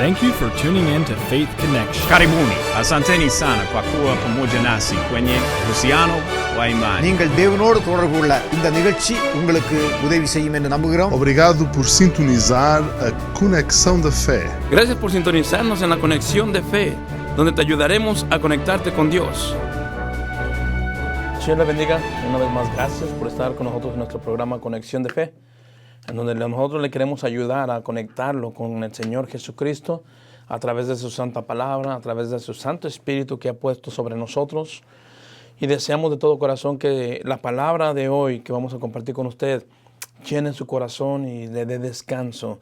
Thank you for tuning in to Faith Connection. Karibuni, asanteni sana kwa kuwa pamoja nasi kwenye uhusiano wa imani. நீங்கள் தேவனோடு தொடர்பு கொள்ள இந்த நிகழ்ச்சி உங்களுக்கு உதவி செய்யும் என்று நம்புகிறோம். Obrigado por sintonizar a Conexão da Fé. Gracias por sintonizarnos en la Conexión de Fe, donde te ayudaremos a conectarte con Dios. Señor le bendiga. Una vez más, gracias por estar con nosotros en nuestro programa Conexión de Fe, en donde nosotros le queremos ayudar a conectarlo con el Señor Jesucristo a través de su santa palabra, a través de su Santo Espíritu que ha puesto sobre nosotros. Y deseamos de todo corazón que la palabra de hoy que vamos a compartir con usted llene su corazón y le dé descanso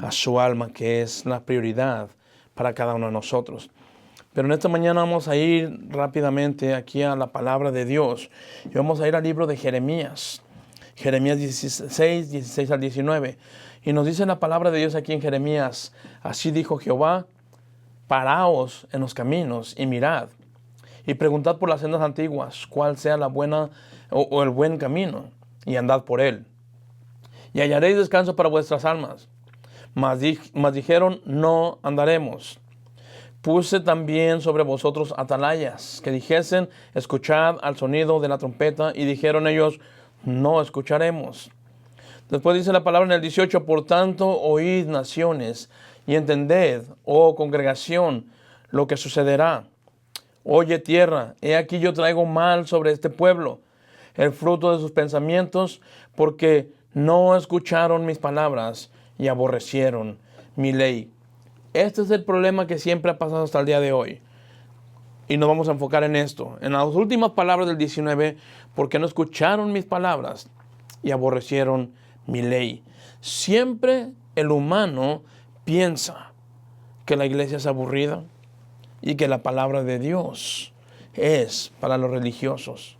a su alma, que es la prioridad para cada uno de nosotros. Pero en esta mañana vamos a ir rápidamente aquí a la palabra de Dios y vamos a ir al libro de Jeremías. Jeremías 16 al 19. Y nos dice la palabra de Dios aquí en Jeremías: así dijo Jehová, paraos en los caminos y mirad, y preguntad por las sendas antiguas, cuál sea la buena o el buen camino, y andad por él. Y hallaréis descanso para vuestras almas. Mas dijeron, no andaremos. Puse también sobre vosotros atalayas, que dijesen, escuchad al sonido de la trompeta, y dijeron ellos, no escucharemos. Después dice la palabra en el 18, por tanto, oíd naciones, y entended, oh congregación, lo que sucederá. Oye tierra, he aquí yo traigo mal sobre este pueblo, el fruto de sus pensamientos, porque no escucharon mis palabras y aborrecieron mi ley. Este es el problema que siempre ha pasado hasta el día de hoy. Y nos vamos a enfocar en esto. En las últimas palabras del 19, porque no escucharon mis palabras y aborrecieron mi ley. Siempre el humano piensa que la iglesia es aburrida y que la palabra de Dios es para los religiosos.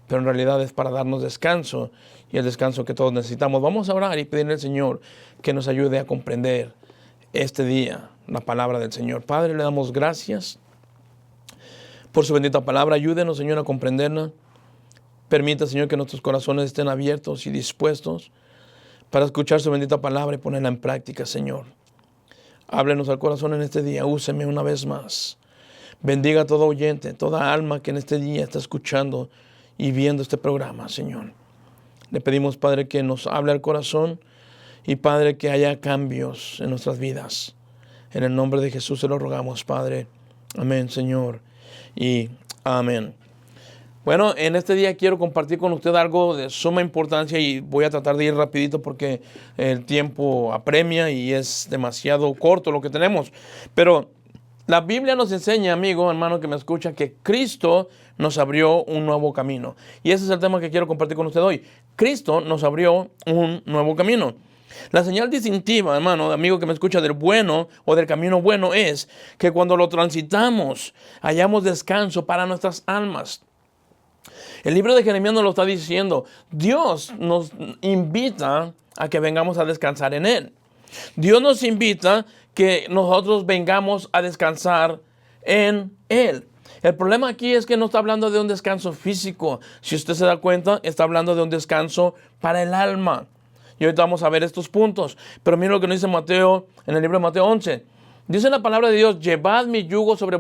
Pero en realidad es para darnos descanso y el descanso que todos necesitamos. Vamos a orar y pedirle al Señor que nos ayude a comprender este día la palabra del Señor. Padre, le damos gracias por su bendita palabra. Ayúdenos, Señor, a comprenderla. Permita, Señor, que nuestros corazones estén abiertos y dispuestos para escuchar su bendita palabra y ponerla en práctica, Señor. Háblenos al corazón en este día. Úseme una vez más. Bendiga a todo oyente, toda alma que en este día está escuchando y viendo este programa, Señor. Le pedimos, Padre, que nos hable al corazón y, Padre, que haya cambios en nuestras vidas. En el nombre de Jesús se lo rogamos, Padre. Amén, Señor. Y amén. Bueno, en este día quiero compartir con usted algo de suma importancia y voy a tratar de ir rapidito porque el tiempo apremia y es demasiado corto lo que tenemos. Pero la Biblia nos enseña, amigo, hermano que me escucha, que Cristo nos abrió un nuevo camino. Y ese es el tema que quiero compartir con usted hoy. Cristo nos abrió un nuevo camino. La señal distintiva, hermano, amigo que me escucha, del bueno o del camino bueno es que cuando lo transitamos hallamos descanso para nuestras almas. El libro de Jeremías nos lo está diciendo. Dios nos invita a que vengamos a descansar en Él. Dios nos invita que nosotros vengamos a descansar en Él. El problema aquí es que no está hablando de un descanso físico. Si usted se da cuenta, está hablando de un descanso para el alma. Y ahorita vamos a ver estos puntos. Pero mira lo que nos dice Mateo, en el libro de Mateo 11. Dice la palabra de Dios, llevad mi yugo sobre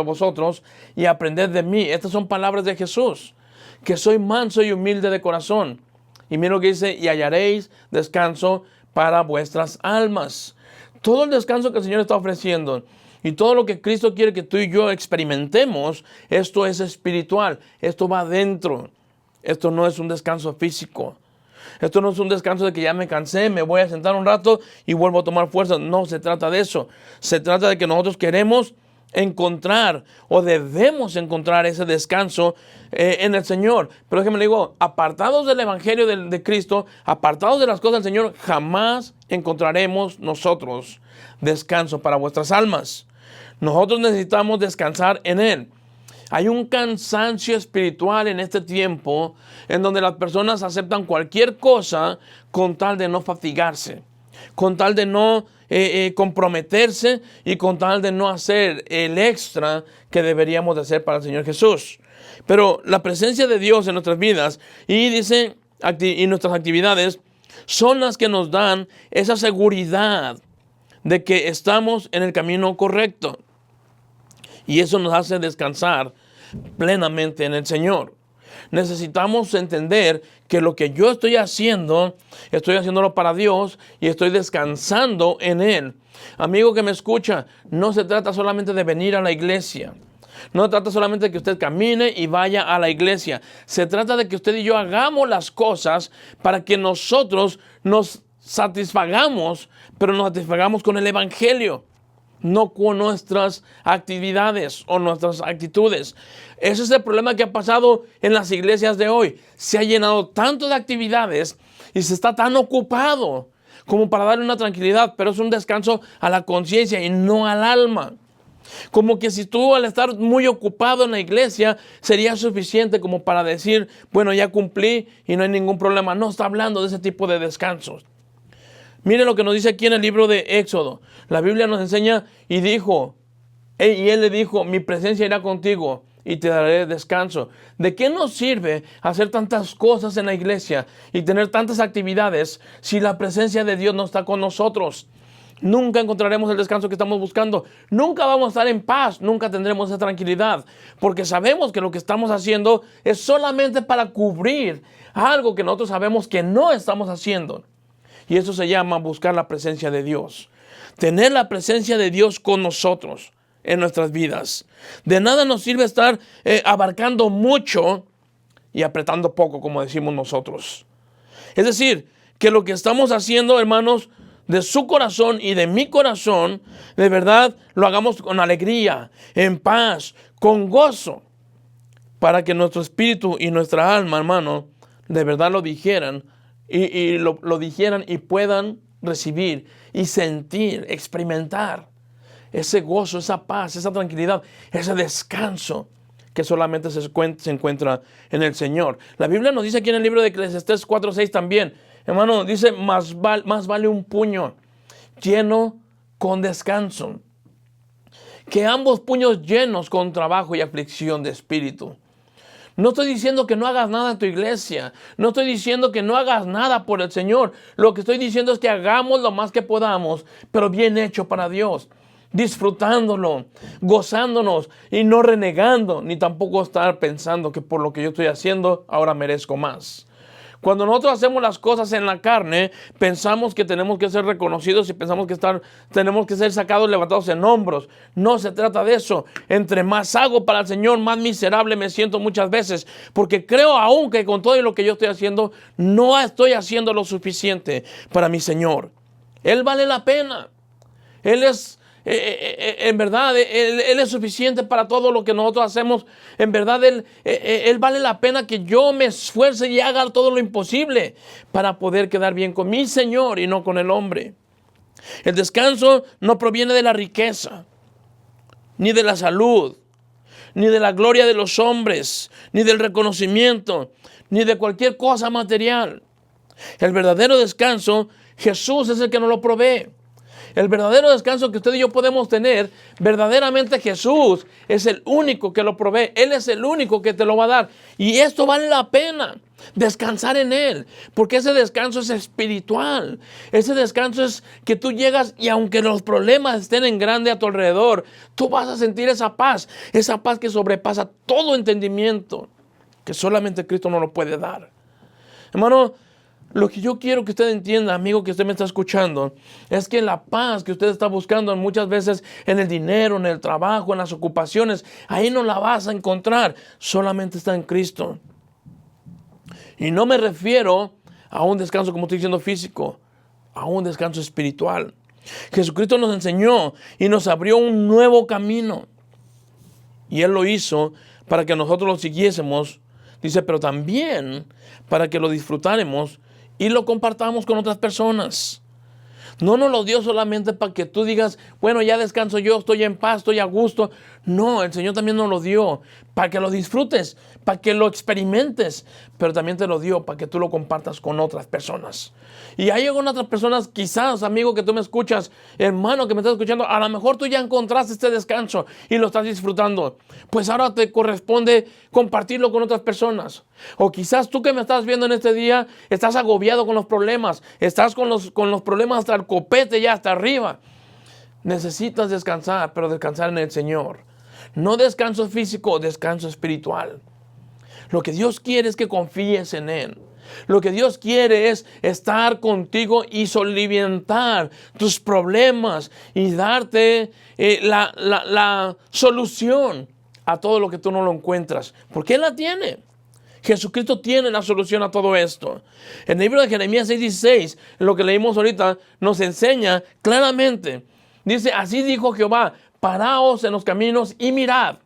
vosotros y aprended de mí. Estas son palabras de Jesús, que soy manso y humilde de corazón. Y mira lo que dice, y hallaréis descanso para vuestras almas. Todo el descanso que el Señor está ofreciendo y todo lo que Cristo quiere que tú y yo experimentemos, esto es espiritual, esto va adentro. Esto no es un descanso físico. Esto no es un descanso de que ya me cansé, me voy a sentar un rato y vuelvo a tomar fuerza. No se trata de eso. Se trata de que nosotros queremos encontrar o debemos encontrar ese descanso en el Señor. Pero déjeme le digo, apartados del Evangelio de Cristo, apartados de las cosas del Señor, jamás encontraremos nosotros descanso para vuestras almas. Nosotros necesitamos descansar en Él. Hay un cansancio espiritual en este tiempo en donde las personas aceptan cualquier cosa con tal de no fatigarse, con tal de no comprometerse y con tal de no hacer el extra que deberíamos de hacer para el Señor Jesús. Pero la presencia de Dios en nuestras vidas y nuestras actividades son las que nos dan esa seguridad de que estamos en el camino correcto. Y eso nos hace descansar plenamente en el Señor. Necesitamos entender que lo que yo estoy haciéndolo para Dios y estoy descansando en Él. Amigo que me escucha, no se trata solamente de venir a la iglesia. No se trata solamente de que usted camine y vaya a la iglesia. Se trata de que usted y yo hagamos las cosas para que nosotros nos satisfagamos, pero nos satisfagamos con el Evangelio, no con nuestras actividades o nuestras actitudes. Ese es el problema que ha pasado en las iglesias de hoy. Se ha llenado tanto de actividades y se está tan ocupado como para darle una tranquilidad, pero es un descanso a la conciencia y no al alma. Como que si tú al estar muy ocupado en la iglesia sería suficiente como para decir, bueno, ya cumplí y no hay ningún problema. No está hablando de ese tipo de descansos. Mire lo que nos dice aquí en el libro de Éxodo. La Biblia nos enseña y él le dijo, mi presencia irá contigo y te daré descanso. ¿De qué nos sirve hacer tantas cosas en la iglesia y tener tantas actividades si la presencia de Dios no está con nosotros? Nunca encontraremos el descanso que estamos buscando. Nunca vamos a estar en paz. Nunca tendremos esa tranquilidad. Porque sabemos que lo que estamos haciendo es solamente para cubrir algo que nosotros sabemos que no estamos haciendo. Y eso se llama buscar la presencia de Dios. Tener la presencia de Dios con nosotros en nuestras vidas. De nada nos sirve estar abarcando mucho y apretando poco, como decimos nosotros. Es decir, que lo que estamos haciendo, hermanos, de su corazón y de mi corazón, de verdad lo hagamos con alegría, en paz, con gozo, para que nuestro espíritu y nuestra alma, hermano, de verdad lo dijeran y lo dijeran y puedan recibir y sentir, experimentar ese gozo, esa paz, esa tranquilidad, ese descanso que solamente se encuentra en el Señor. La Biblia nos dice aquí en el libro de Eclesiastés 4:6 también, hermano, dice, más vale un puño lleno con descanso que ambos puños llenos con trabajo y aflicción de espíritu. No estoy diciendo que no hagas nada en tu iglesia. No estoy diciendo que no hagas nada por el Señor. Lo que estoy diciendo es que hagamos lo más que podamos, pero bien hecho para Dios. Disfrutándolo, gozándonos y no renegando, ni tampoco estar pensando que por lo que yo estoy haciendo ahora merezco más. Cuando nosotros hacemos las cosas en la carne, pensamos que tenemos que ser reconocidos y pensamos que tenemos que ser sacados, levantados en hombros. No se trata de eso. Entre más hago para el Señor, más miserable me siento muchas veces, porque creo aún que con todo lo que yo estoy haciendo, no estoy haciendo lo suficiente para mi Señor. Él vale la pena. Él es... en verdad, Él es suficiente para todo lo que nosotros hacemos. En verdad, Él vale la pena que yo me esfuerce y haga todo lo imposible para poder quedar bien con mi Señor y no con el hombre. El descanso no proviene de la riqueza, ni de la salud, ni de la gloria de los hombres, ni del reconocimiento, ni de cualquier cosa material. El verdadero descanso, Jesús es el que nos lo provee. El verdadero descanso que usted y yo podemos tener, verdaderamente Jesús es el único que lo provee. Él es el único que te lo va a dar. Y esto vale la pena, descansar en Él, porque ese descanso es espiritual. Ese descanso es que tú llegas y aunque los problemas estén en grande a tu alrededor, tú vas a sentir esa paz que sobrepasa todo entendimiento, que solamente Cristo nos lo puede dar. Hermano, lo que yo quiero que usted entienda, amigo, que usted me está escuchando, es que la paz que usted está buscando muchas veces en el dinero, en el trabajo, en las ocupaciones, ahí no la vas a encontrar, solamente está en Cristo. Y no me refiero a un descanso, como estoy diciendo, físico, a un descanso espiritual. Jesucristo nos enseñó y nos abrió un nuevo camino. Y Él lo hizo para que nosotros lo siguiésemos, dice, pero también para que lo disfrutáramos y lo compartamos con otras personas. No nos lo dio solamente para que tú digas, bueno, ya descanso yo, estoy en paz, estoy a gusto. No, el Señor también nos lo dio para que lo disfrutes, para que lo experimentes, pero también te lo dio para que tú lo compartas con otras personas. Y hay otras personas, quizás, amigo, que tú me escuchas, hermano, que me estás escuchando, a lo mejor tú ya encontraste este descanso y lo estás disfrutando. Pues ahora te corresponde compartirlo con otras personas. O quizás tú que me estás viendo en este día, estás agobiado con los problemas, estás con los problemas hasta el copete ya hasta arriba. Necesitas descansar, pero descansar en el Señor. No descanso físico, descanso espiritual. Lo que Dios quiere es que confíes en Él. Lo que Dios quiere es estar contigo y soliviantar tus problemas y darte la solución a todo lo que tú no lo encuentras. Porque Él la tiene. Jesucristo tiene la solución a todo esto. En el libro de Jeremías 6:16, lo que leímos ahorita, nos enseña claramente. Dice, así dijo Jehová, paraos en los caminos y mirad.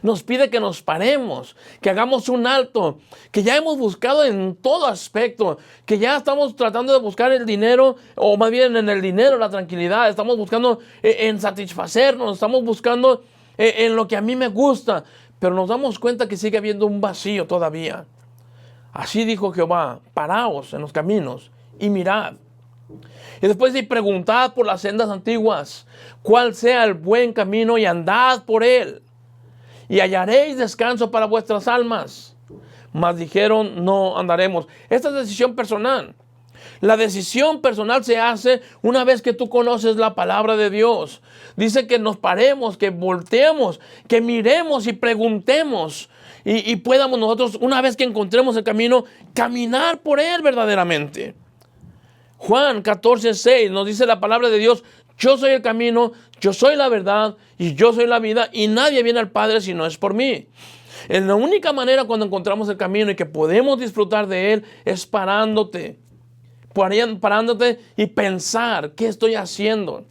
Nos pide que nos paremos, que hagamos un alto, que ya hemos buscado en todo aspecto, que ya estamos tratando de buscar el dinero, o más bien en el dinero la tranquilidad, estamos buscando en satisfacernos, estamos buscando en lo que a mí me gusta, pero nos damos cuenta que sigue habiendo un vacío todavía. Así dijo Jehová, paraos en los caminos y mirad. Y después dice, preguntad por las sendas antiguas, cuál sea el buen camino y andad por él. Y hallaréis descanso para vuestras almas. Mas dijeron, no andaremos. Esta es decisión personal. La decisión personal se hace una vez que tú conoces la palabra de Dios. Dice que nos paremos, que volteemos, que miremos y preguntemos. Y podamos nosotros, una vez que encontremos el camino, caminar por él verdaderamente. Juan 14:6 nos dice la palabra de Dios, yo soy el camino, yo soy la verdad y yo soy la vida y nadie viene al Padre si no es por mí. Es la única manera cuando encontramos el camino y que podemos disfrutar de él es parándote y pensar, ¿qué estoy haciendo?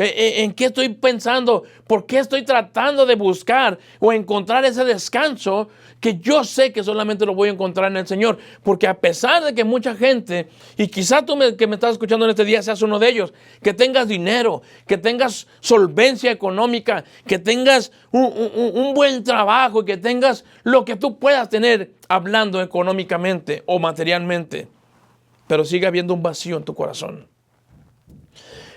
¿En qué estoy pensando? ¿Por qué estoy tratando de buscar o encontrar ese descanso que yo sé que solamente lo voy a encontrar en el Señor? Porque a pesar de que mucha gente, y quizá tú que me estás escuchando en este día seas uno de ellos, que tengas dinero, que tengas solvencia económica, que tengas un buen trabajo, que tengas lo que tú puedas tener hablando económicamente o materialmente, pero sigue habiendo un vacío en tu corazón.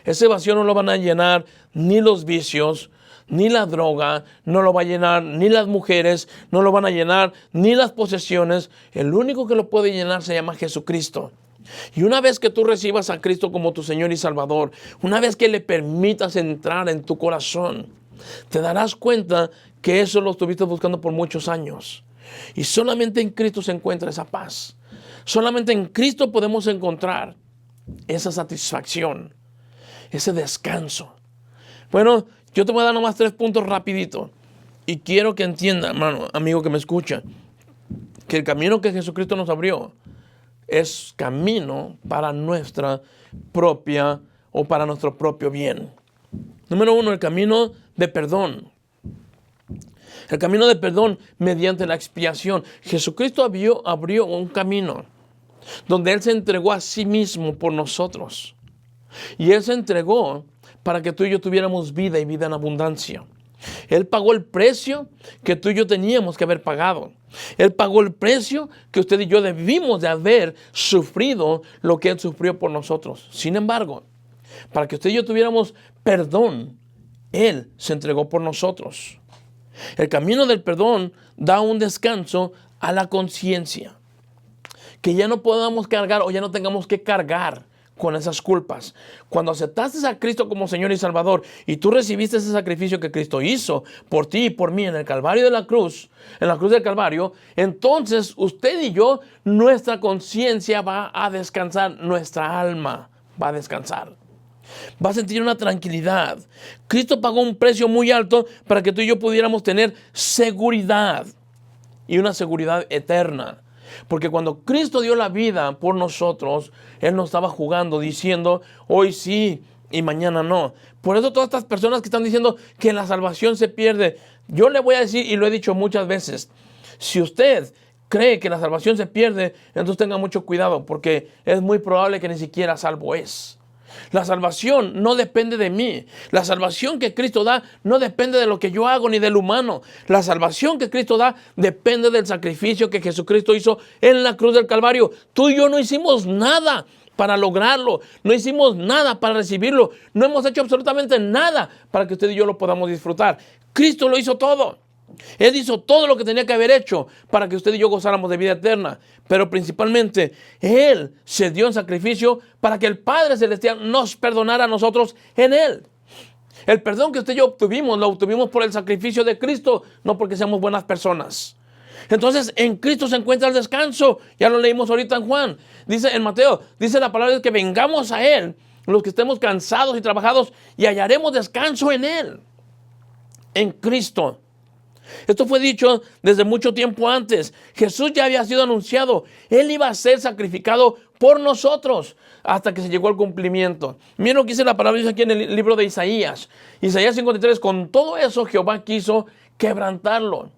Ese vacío no lo van a llenar ni los vicios, ni la droga, no lo va a llenar ni las mujeres, no lo van a llenar ni las posesiones. El único que lo puede llenar se llama Jesucristo. Y una vez que tú recibas a Cristo como tu Señor y Salvador, una vez que le permitas entrar en tu corazón, te darás cuenta que eso lo estuviste buscando por muchos años. Y solamente en Cristo se encuentra esa paz. Solamente en Cristo podemos encontrar esa satisfacción, ese descanso. Bueno, yo te voy a dar nomás 3 puntos rapidito. Y quiero que entienda, hermano, amigo que me escucha, que el camino que Jesucristo nos abrió es camino para nuestra propia o para nuestro propio bien. Número 1, el camino de perdón. El camino de perdón mediante la expiación. Jesucristo abrió un camino donde Él se entregó a sí mismo por nosotros. Y Él se entregó para que tú y yo tuviéramos vida y vida en abundancia. Él pagó el precio que tú y yo teníamos que haber pagado. Él pagó el precio que usted y yo debimos de haber sufrido lo que Él sufrió por nosotros. Sin embargo, para que usted y yo tuviéramos perdón, Él se entregó por nosotros. El camino del perdón da un descanso a la conciencia. Que ya no podamos cargar o ya no tengamos que cargar con esas culpas. Cuando aceptaste a Cristo como Señor y Salvador y tú recibiste ese sacrificio que Cristo hizo por ti y por mí en el Calvario de la cruz, en la cruz del Calvario, entonces usted y yo, nuestra conciencia va a descansar, nuestra alma va a descansar. Va a sentir una tranquilidad. Cristo pagó un precio muy alto para que tú y yo pudiéramos tener seguridad y una seguridad eterna. Porque cuando Cristo dio la vida por nosotros, Él no estaba jugando diciendo, hoy sí y mañana no. Por eso todas estas personas que están diciendo que la salvación se pierde, yo le voy a decir, y lo he dicho muchas veces, si usted cree que la salvación se pierde, entonces tenga mucho cuidado, porque es muy probable que ni siquiera salvo es. La salvación no depende de mí. La salvación que Cristo da no depende de lo que yo hago ni del humano. La salvación que Cristo da depende del sacrificio que Jesucristo hizo en la cruz del Calvario. Tú y yo no hicimos nada para lograrlo. No hicimos nada para recibirlo. No hemos hecho absolutamente nada para que usted y yo lo podamos disfrutar. Cristo lo hizo todo. Él hizo todo lo que tenía que haber hecho para que usted y yo gozáramos de vida eterna. Pero principalmente, Él se dio en sacrificio para que el Padre Celestial nos perdonara a nosotros en Él. El perdón que usted y yo obtuvimos, lo obtuvimos por el sacrificio de Cristo, no porque seamos buenas personas. Entonces, en Cristo se encuentra el descanso. Ya lo leímos ahorita en Juan. Dice en Mateo, dice la palabra de que vengamos a Él, los que estemos cansados y trabajados, y hallaremos descanso en Él. En Cristo. Esto fue dicho desde mucho tiempo antes. Jesús ya había sido anunciado. Él iba a ser sacrificado por nosotros hasta que se llegó al cumplimiento. Miren lo que dice la palabra dice aquí en el libro de Isaías. Isaías 53, con todo eso Jehová quiso quebrantarlo,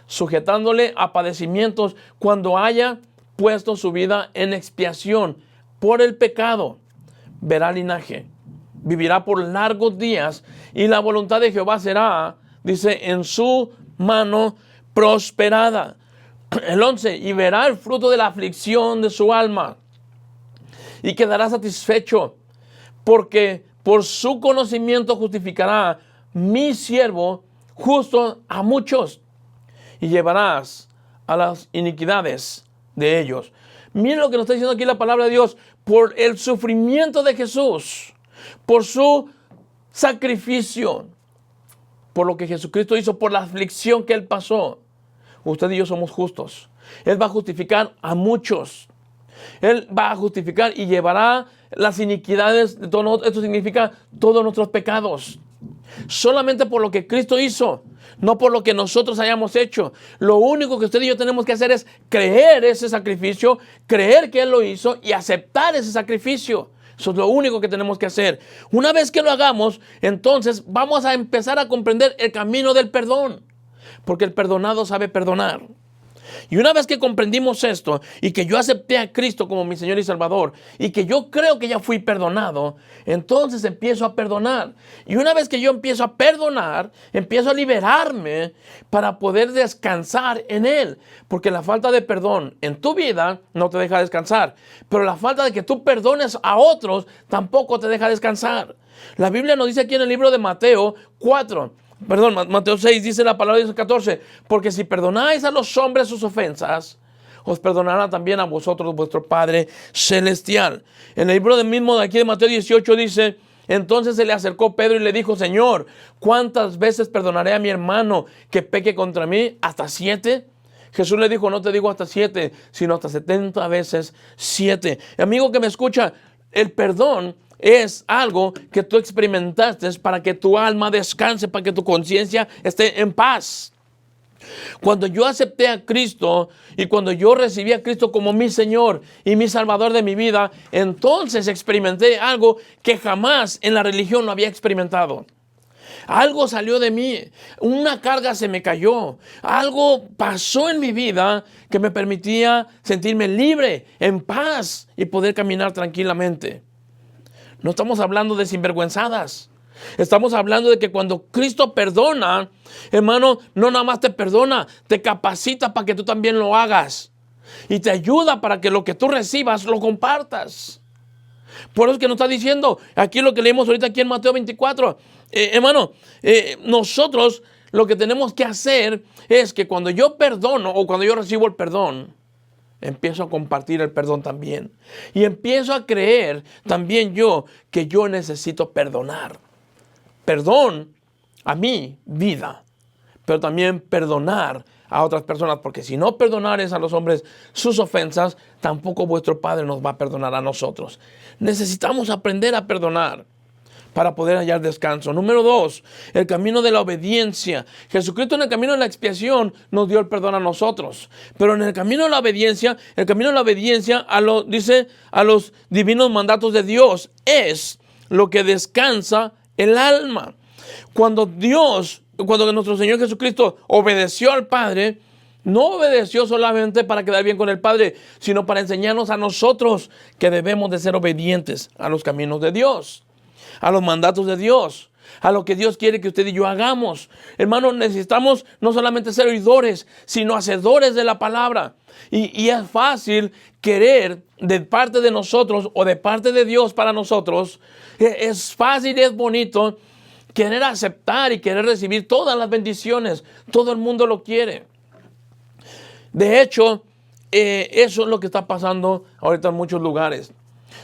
sujetándole a padecimientos cuando haya puesto su vida en expiación por el pecado. Verá linaje, vivirá por largos días y la voluntad de Jehová será, dice, en su mano prosperada. El 11, y verá el fruto de la aflicción de su alma y quedará satisfecho, porque por su conocimiento justificará mi siervo justo a muchos y llevarás a las iniquidades de ellos. Miren lo que nos está diciendo aquí la palabra de Dios. Por el sufrimiento de Jesús, por su sacrificio, por lo que Jesucristo hizo, por la aflicción que Él pasó, usted y yo somos justos. Él va a justificar a muchos. Él va a justificar y llevará las iniquidades de todos. Esto significa todos nuestros pecados. Solamente por lo que Cristo hizo, no por lo que nosotros hayamos hecho. Lo único que usted y yo tenemos que hacer es creer ese sacrificio, creer que Él lo hizo y aceptar ese sacrificio. Eso es lo único que tenemos que hacer. Una vez que lo hagamos, entonces vamos a empezar a comprender el camino del perdón, porque el perdonado sabe perdonar. Y una vez que comprendimos esto y que yo acepté a Cristo como mi Señor y Salvador y que yo creo que ya fui perdonado, entonces empiezo a perdonar. Y una vez que yo empiezo a perdonar, empiezo a liberarme para poder descansar en Él. Porque la falta de perdón en tu vida no te deja descansar. Pero la falta de que tú perdones a otros tampoco te deja descansar. La Biblia nos dice aquí en el libro de Mateo 6, dice la palabra de 14, porque si perdonáis a los hombres sus ofensas, os perdonará también a vosotros vuestro Padre Celestial. En el libro mismo de aquí de Mateo 18 dice, entonces se le acercó Pedro y le dijo, Señor, ¿cuántas veces perdonaré a mi hermano que peque contra mí? ¿Hasta 7? Jesús le dijo, no te digo hasta 7, sino hasta 70 veces 7. Amigo que me escucha, el perdón es algo que tú experimentaste para que tu alma descanse, para que tu conciencia esté en paz. Cuando yo acepté a Cristo y cuando yo recibí a Cristo como mi Señor y mi Salvador de mi vida, entonces experimenté algo que jamás en la religión lo había experimentado. Algo salió de mí, una carga se me cayó, algo pasó en mi vida que me permitía sentirme libre, en paz y poder caminar tranquilamente. No estamos hablando de sinvergüenzadas. Estamos hablando de que cuando Cristo perdona, hermano, no nada más te perdona, te capacita para que tú también lo hagas. Y te ayuda para que lo que tú recibas lo compartas. Por eso es que nos está diciendo, aquí lo que leímos ahorita aquí en Mateo 24. Nosotros lo que tenemos que hacer es que cuando yo perdono o cuando yo recibo el perdón, empiezo a compartir el perdón también. Y empiezo a creer también yo que yo necesito perdonar. Perdón a mi vida, pero también perdonar a otras personas. Porque si no perdonares a los hombres sus ofensas, tampoco vuestro Padre nos va a perdonar a nosotros. Necesitamos aprender a perdonar para poder hallar descanso. Número 2, el camino de la obediencia. Jesucristo en el camino de la expiación nos dio el perdón a nosotros. Pero en el camino de la obediencia, a los divinos mandatos de Dios es lo que descansa el alma. Cuando nuestro Señor Jesucristo obedeció al Padre, no obedeció solamente para quedar bien con el Padre, sino para enseñarnos a nosotros que debemos de ser obedientes a los caminos de Dios, a los mandatos de Dios, a lo que Dios quiere que usted y yo hagamos. Hermanos, necesitamos no solamente ser oidores, sino hacedores de la palabra. Y es fácil querer de parte de nosotros o de parte de Dios para nosotros. Es fácil y es bonito querer aceptar y querer recibir todas las bendiciones. Todo el mundo lo quiere. De hecho, eso es lo que está pasando ahorita en muchos lugares.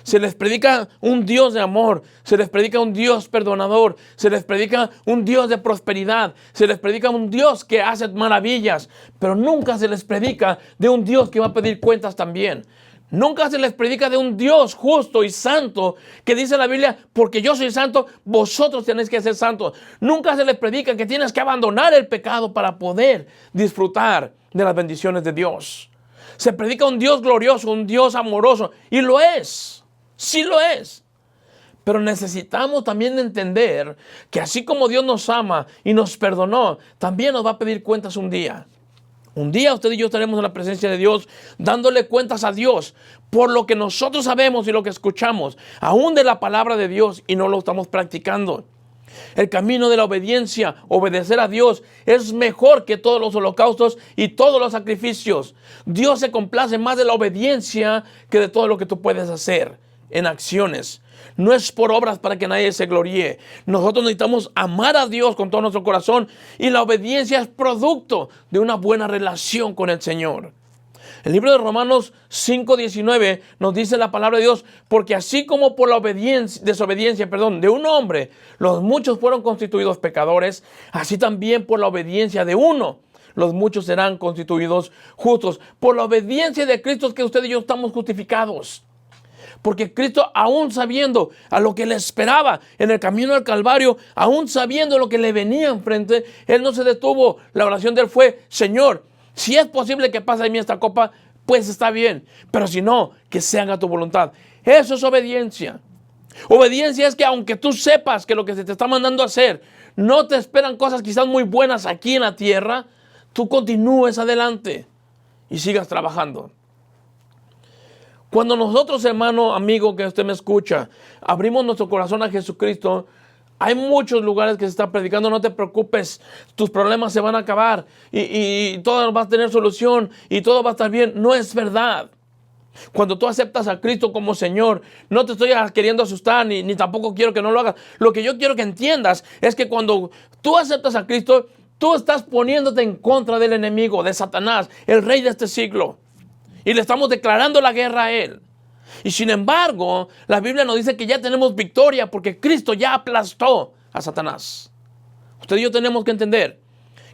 Se les predica un Dios de amor, se les predica un Dios perdonador, se les predica un Dios de prosperidad, se les predica un Dios que hace maravillas, pero nunca se les predica de un Dios que va a pedir cuentas también. Nunca se les predica de un Dios justo y santo que dice la Biblia, porque yo soy santo, vosotros tenéis que ser santos. Nunca se les predica que tienes que abandonar el pecado para poder disfrutar de las bendiciones de Dios. Se predica un Dios glorioso, un Dios amoroso, y lo es, sí lo es. Pero necesitamos también entender que así como Dios nos ama y nos perdonó, también nos va a pedir cuentas un día. Un día usted y yo estaremos en la presencia de Dios dándole cuentas a Dios por lo que nosotros sabemos y lo que escuchamos, aún de la palabra de Dios, y no lo estamos practicando. El camino de la obediencia, obedecer a Dios, es mejor que todos los holocaustos y todos los sacrificios. Dios se complace más de la obediencia que de todo lo que tú puedes hacer en acciones. No es por obras para que nadie se gloríe. Nosotros necesitamos amar a Dios con todo nuestro corazón, y la obediencia es producto de una buena relación con el Señor. El libro de Romanos 5:19 nos dice la palabra de Dios, porque así como por la desobediencia de un hombre, los muchos fueron constituidos pecadores, así también por la obediencia de uno, los muchos serán constituidos justos. Por la obediencia de Cristo es que usted y yo estamos justificados. Porque Cristo, aún sabiendo a lo que le esperaba en el camino al Calvario, aún sabiendo lo que le venía enfrente, Él no se detuvo. La oración de Él fue: Señor, si es posible que pase de mí esta copa, pues está bien. Pero si no, que se haga tu voluntad. Eso es obediencia. Obediencia es que aunque tú sepas que lo que se te está mandando a hacer, no te esperan cosas quizás muy buenas aquí en la tierra, tú continúes adelante y sigas trabajando. Cuando nosotros, hermano, amigo, que usted me escucha, abrimos nuestro corazón a Jesucristo, hay muchos lugares que se está predicando: no te preocupes, tus problemas se van a acabar y todo va a tener solución y todo va a estar bien. No es verdad. Cuando tú aceptas a Cristo como Señor, no te estoy queriendo asustar, ni tampoco quiero que no lo hagas. Lo que yo quiero que entiendas es que cuando tú aceptas a Cristo, tú estás poniéndote en contra del enemigo, de Satanás, el rey de este siglo. Y le estamos declarando la guerra a él. Y sin embargo, la Biblia nos dice que ya tenemos victoria porque Cristo ya aplastó a Satanás. Usted y yo tenemos que entender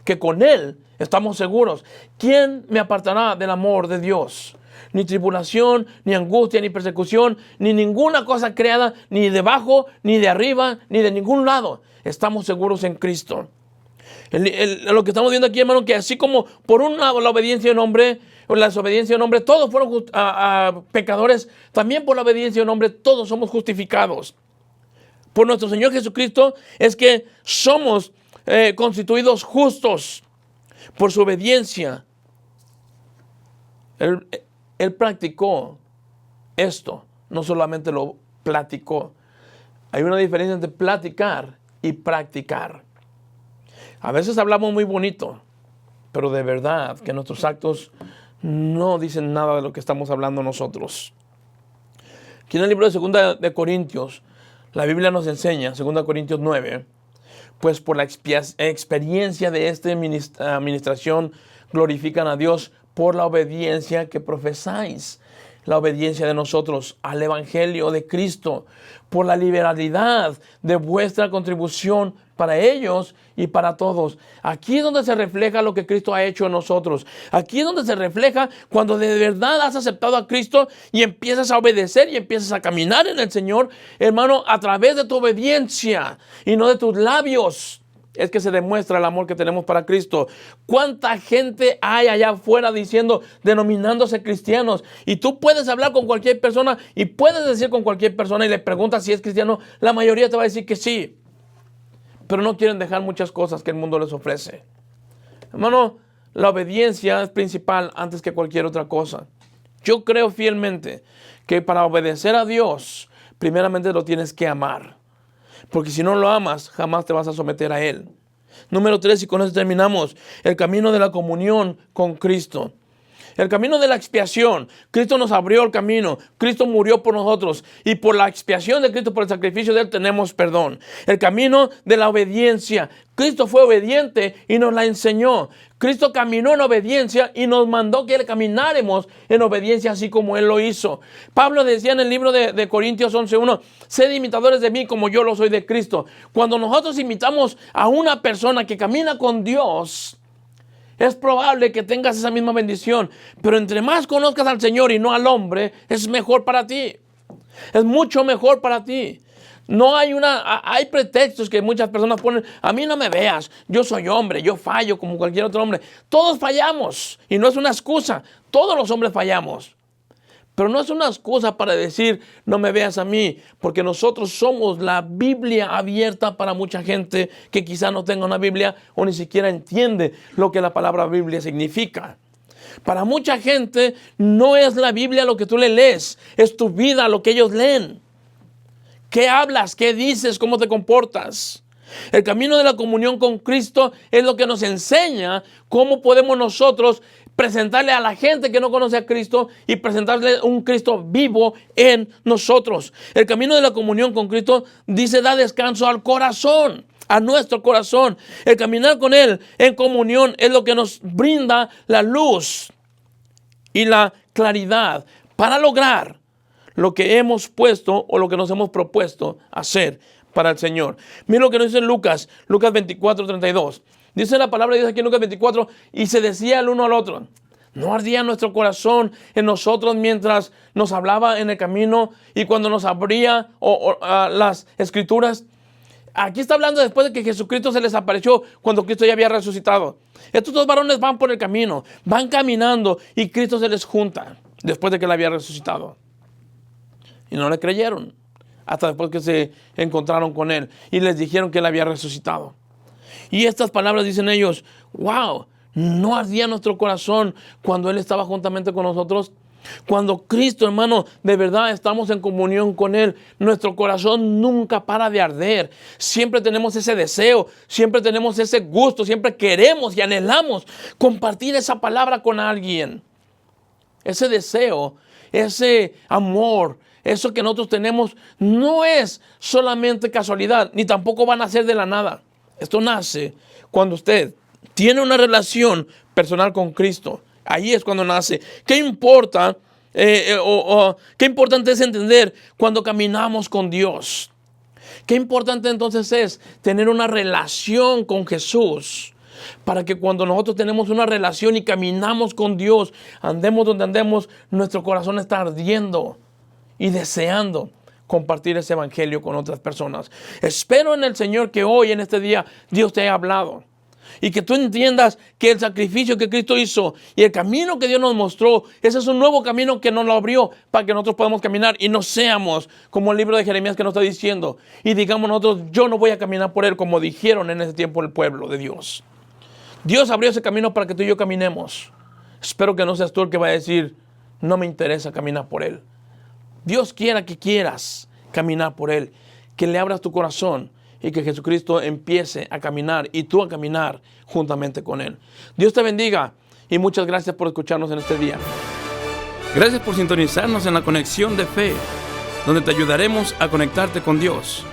que con Él estamos seguros. ¿Quién me apartará del amor de Dios? Ni tribulación, ni angustia, ni persecución, ni ninguna cosa creada, ni debajo, ni de arriba, ni de ningún lado. Estamos seguros en Cristo. Lo que estamos viendo aquí, hermano, que así como por un lado la obediencia de un hombre, o la desobediencia de un hombre, todos fueron pecadores, también por la obediencia de un hombre todos somos justificados. Por nuestro Señor Jesucristo es que somos constituidos justos por su obediencia. Él practicó esto, no solamente lo platicó. Hay una diferencia entre platicar y practicar. A veces hablamos muy bonito, pero de verdad que nuestros actos no dicen nada de lo que estamos hablando nosotros. Aquí en el libro de 2 de Corintios, la Biblia nos enseña, 2 Corintios 9, pues por la experiencia de esta administración glorifican a Dios por la obediencia que profesáis. La obediencia de nosotros al Evangelio de Cristo, por la liberalidad de vuestra contribución para ellos y para todos. Aquí es donde se refleja lo que Cristo ha hecho en nosotros. Aquí es donde se refleja cuando de verdad has aceptado a Cristo y empiezas a obedecer y empiezas a caminar en el Señor, hermano, a través de tu obediencia y no de tus labios. Es que se demuestra el amor que tenemos para Cristo. ¿Cuánta gente hay allá afuera denominándose cristianos? Y tú puedes hablar con cualquier persona y puedes decir con cualquier persona y le preguntas si es cristiano. La mayoría te va a decir que sí. Pero no quieren dejar muchas cosas que el mundo les ofrece. Hermano, la obediencia es principal antes que cualquier otra cosa. Yo creo fielmente que para obedecer a Dios, primeramente lo tienes que amar. Porque si no lo amas, jamás te vas a someter a Él. Número 3, y con eso terminamos, el camino de la comunión con Cristo. El camino de la expiación. Cristo nos abrió el camino. Cristo murió por nosotros. Y por la expiación de Cristo, por el sacrificio de Él, tenemos perdón. El camino de la obediencia. Cristo fue obediente y nos la enseñó. Cristo caminó en obediencia y nos mandó que camináramos en obediencia así como Él lo hizo. Pablo decía en el libro de Corintios 11:1, sed imitadores de mí como yo lo soy de Cristo. Cuando nosotros imitamos a una persona que camina con Dios, es probable que tengas esa misma bendición. Pero entre más conozcas al Señor y no al hombre, es mejor para ti. Es mucho mejor para ti. No hay pretextos que muchas personas ponen. A mí no me veas, yo soy hombre, yo fallo como cualquier otro hombre. Todos fallamos y no es una excusa. Todos los hombres fallamos. Pero no es una excusa para decir no me veas a mí, porque nosotros somos la Biblia abierta para mucha gente que quizá no tenga una Biblia o ni siquiera entiende lo que la palabra Biblia significa. Para mucha gente no es la Biblia lo que tú le lees, es tu vida lo que ellos leen. ¿Qué hablas? ¿Qué dices? ¿Cómo te comportas? El camino de la comunión con Cristo es lo que nos enseña cómo podemos nosotros presentarle a la gente que no conoce a Cristo y presentarle un Cristo vivo en nosotros. El camino de la comunión con Cristo dice da descanso al corazón, a nuestro corazón. El caminar con Él en comunión es lo que nos brinda la luz y la claridad para lograr lo que hemos puesto o lo que nos hemos propuesto hacer para el Señor. Mira lo que nos dice Lucas 24:32. Dice la palabra, dice aquí en Lucas 24, y se decía el uno al otro, ¿no ardía nuestro corazón en nosotros mientras nos hablaba en el camino y cuando nos abría las escrituras? Aquí está hablando después de que Jesucristo se les apareció cuando Cristo ya había resucitado. Estos dos varones van por el camino, van caminando y Cristo se les junta después de que Él había resucitado. Y no le creyeron hasta después que se encontraron con Él y les dijeron que Él había resucitado. Y estas palabras dicen ellos, wow, ¿no ardía nuestro corazón cuando Él estaba juntamente con nosotros? Cuando Cristo, hermano, de verdad estamos en comunión con Él, nuestro corazón nunca para de arder. Siempre tenemos ese deseo, siempre tenemos ese gusto, siempre queremos y anhelamos compartir esa palabra con alguien. Ese deseo, ese amor, eso que nosotros tenemos no es solamente casualidad, ni tampoco van a ser de la nada. Esto nace cuando usted tiene una relación personal con Cristo. Ahí es cuando nace. ¿Qué importa? ¿Qué importante es entender cuando caminamos con Dios? Qué importante entonces es tener una relación con Jesús. Para que cuando nosotros tenemos una relación y caminamos con Dios, andemos donde andemos, nuestro corazón está ardiendo y deseando compartir ese evangelio con otras personas. Espero en el Señor que hoy, en este día, Dios te haya hablado. Y que tú entiendas que el sacrificio que Cristo hizo y el camino que Dios nos mostró, ese es un nuevo camino que nos lo abrió para que nosotros podamos caminar y no seamos como el libro de Jeremías que nos está diciendo. Y digamos nosotros, yo no voy a caminar por Él como dijeron en ese tiempo el pueblo de Dios. Dios abrió ese camino para que tú y yo caminemos. Espero que no seas tú el que va a decir, no me interesa caminar por Él. Dios quiera que quieras caminar por Él, que le abras tu corazón y que Jesucristo empiece a caminar y tú a caminar juntamente con Él. Dios te bendiga y muchas gracias por escucharnos en este día. Gracias por sintonizarnos en la Conexión de Fe, donde te ayudaremos a conectarte con Dios.